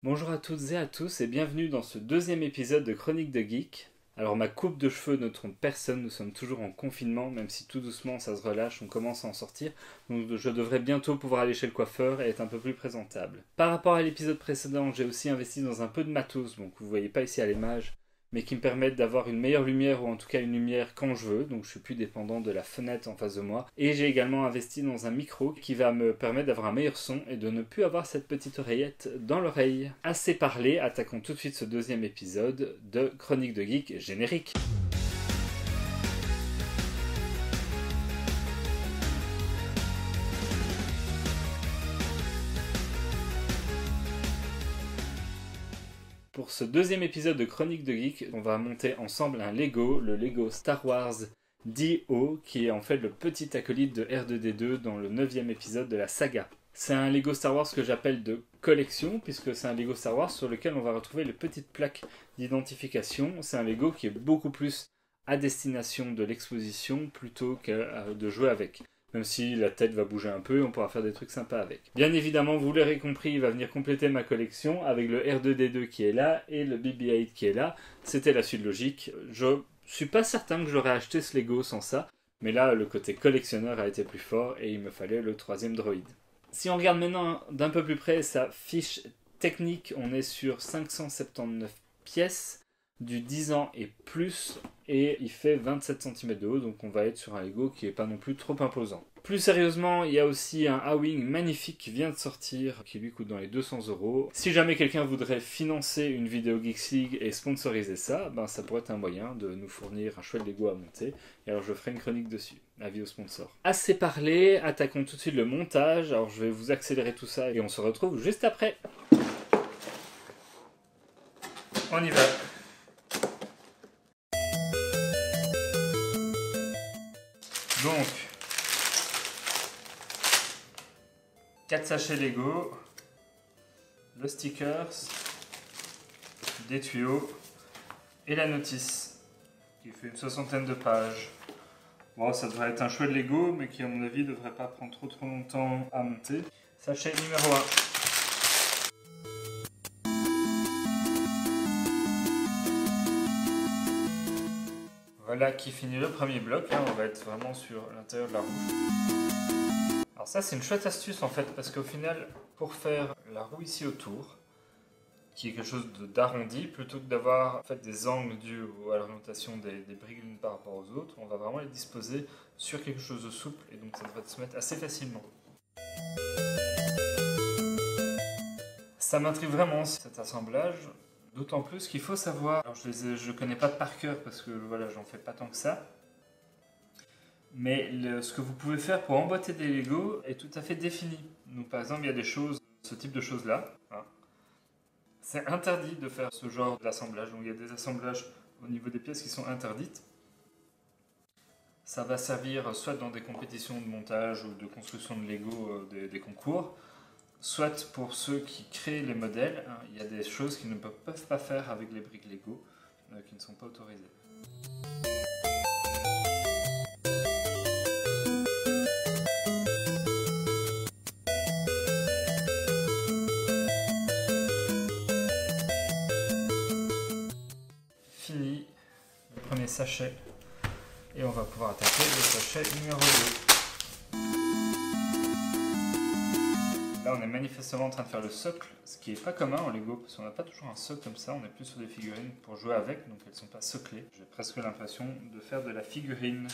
Bonjour à toutes et à tous et bienvenue dans ce deuxième épisode de Chronique de Geek. Alors ma coupe de cheveux ne trompe personne, nous sommes toujours en confinement, même si tout doucement ça se relâche, on commence à en sortir. Donc je devrais bientôt pouvoir aller chez le coiffeur et être un peu plus présentable. Par rapport à l'épisode précédent, j'ai aussi investi dans un peu de matos, donc vous voyez pas ici à l'image, mais qui me permettent d'avoir une meilleure lumière ou en tout cas une lumière quand je veux, donc je suis plus dépendant de la fenêtre en face de moi. Et j'ai également investi dans un micro qui va me permettre d'avoir un meilleur son et de ne plus avoir cette petite oreillette dans l'oreille. Assez parlé, attaquons tout de suite ce deuxième épisode de Chronique de Geek générique. Pour ce deuxième épisode de Chronique de Geek, on va monter ensemble un Lego, le Lego Star Wars D.O, qui est en fait le petit acolyte de R2D2 dans le 9e épisode de la saga. C'est un Lego Star Wars que j'appelle de collection, puisque c'est un Lego Star Wars sur lequel on va retrouver les petites plaques d'identification. C'est un Lego qui est beaucoup plus à destination de l'exposition plutôt que de jouer avec. Même si la tête va bouger un peu, on pourra faire des trucs sympas avec. Bien évidemment, vous l'aurez compris, il va venir compléter ma collection avec le R2D2 qui est là et le BB-8 qui est là. C'était la suite logique. Je suis pas certain que j'aurais acheté ce Lego sans ça, mais là, le côté collectionneur a été plus fort et il me fallait le troisième droïde. Si on regarde maintenant d'un peu plus près sa fiche technique, on est sur 579 pièces, du 10 ans et plus, et il fait 27 cm de haut, donc on va être sur un Lego qui n'est pas non plus trop imposant. Plus sérieusement, il y a aussi un A-Wing magnifique qui vient de sortir, qui lui coûte dans les 200 €. Si jamais quelqu'un voudrait financer une vidéo Geeks League et sponsoriser ça, ben ça pourrait être un moyen de nous fournir un chouette Lego à monter, et alors je ferai une chronique dessus. Avis aux sponsors. Assez parlé, attaquons tout de suite le montage. Alors je vais vous accélérer tout ça et on se retrouve juste après. On y va. Donc, 4 sachets Lego, le stickers, des tuyaux et la notice qui fait une 60aine de pages. Bon, ça devrait être un chouette Lego, mais qui à mon avis ne devrait pas prendre trop longtemps à monter. Sachet numéro 1. Voilà qui finit le premier bloc. Là, on va être vraiment sur l'intérieur de la roue. Alors ça, c'est une chouette astuce en fait, parce qu'au final, pour faire la roue ici autour, qui est quelque chose d'arrondi, plutôt que d'avoir en fait, des angles dus à l'orientation des briques l'une par rapport aux autres, on va vraiment les disposer sur quelque chose de souple, et donc ça devrait se mettre assez facilement. Ça m'intrigue vraiment cet assemblage. D'autant plus qu'il faut savoir, alors je connais pas par cœur parce que voilà, j'en fais pas tant que ça, mais ce que vous pouvez faire pour emboîter des Lego est tout à fait défini. Donc par exemple, il y a des choses, ce type de choses là, hein. C'est interdit de faire ce genre d'assemblage, donc il y a des assemblages au niveau des pièces qui sont interdites. Ça va servir soit dans des compétitions de montage ou de construction de Lego, des concours, soit pour ceux qui créent les modèles, hein, il y a des choses qu'ils ne peuvent pas faire avec les briques Lego, qui ne sont pas autorisées. Fini le premier sachet, et on va pouvoir attaquer le sachet numéro 2. Là, on est manifestement en train de faire le socle, ce qui n'est pas commun en Lego, parce qu'on n'a pas toujours un socle comme ça, on est plus sur des figurines pour jouer avec, donc elles ne sont pas soclées. J'ai presque l'impression de faire de la figurine.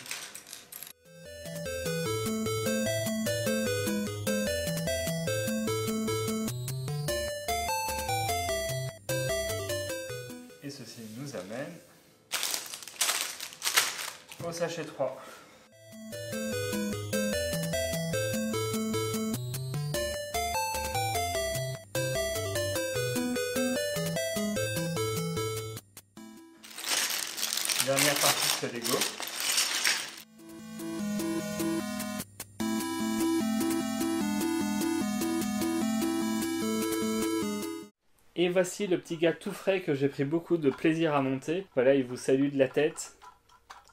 Et ceci nous amène au sachet 3. Dernière partie de ce Lego. Et voici le petit gars tout frais que j'ai pris beaucoup de plaisir à monter. Voilà, il vous salue de la tête.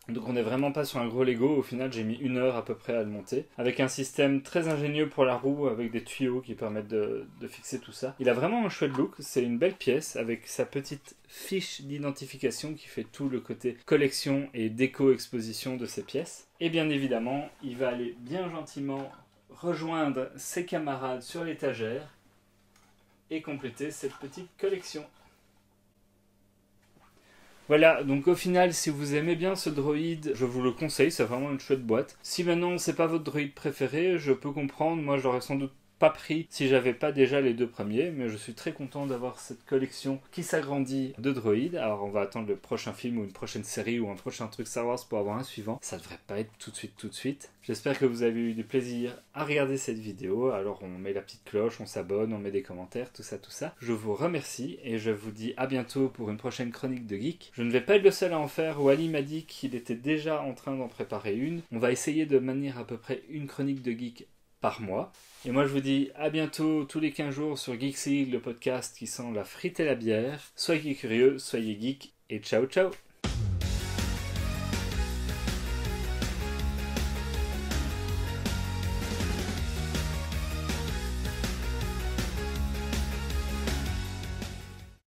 Donc on n'est vraiment pas sur un gros Lego, au final j'ai mis 1 heure à peu près à le monter, avec un système très ingénieux pour la roue, avec des tuyaux qui permettent de fixer tout ça. Il a vraiment un chouette look, c'est une belle pièce, avec sa petite fiche d'identification qui fait tout le côté collection et déco-exposition de ces pièces. Et bien évidemment, il va aller bien gentiment rejoindre ses camarades sur l'étagère et compléter cette petite collection. Voilà, donc au final, si vous aimez bien ce droïde, je vous le conseille, c'est vraiment une chouette boîte. Si maintenant c'est pas votre droïde préféré, je peux comprendre, moi j'aurais sans doute pas pris si j'avais pas déjà les 2 premiers, mais je suis très content d'avoir cette collection qui s'agrandit de droïdes. Alors on va attendre le prochain film ou une prochaine série ou un prochain truc Star Wars pour avoir un suivant. Ça devrait pas être tout de suite. J'espère que vous avez eu du plaisir à regarder cette vidéo. Alors on met la petite cloche, on s'abonne, on met des commentaires, tout ça. Je vous remercie et je vous dis à bientôt pour une prochaine chronique de geek. Je ne vais pas être le seul à en faire. Wally m'a dit qu'il était déjà en train d'en préparer une. On va essayer de manier à peu près une chronique de geek par mois. Et moi je vous dis à bientôt tous les 15 jours sur Geeks League, le podcast qui sent la frite et la bière. Soyez curieux, soyez geek et ciao ciao.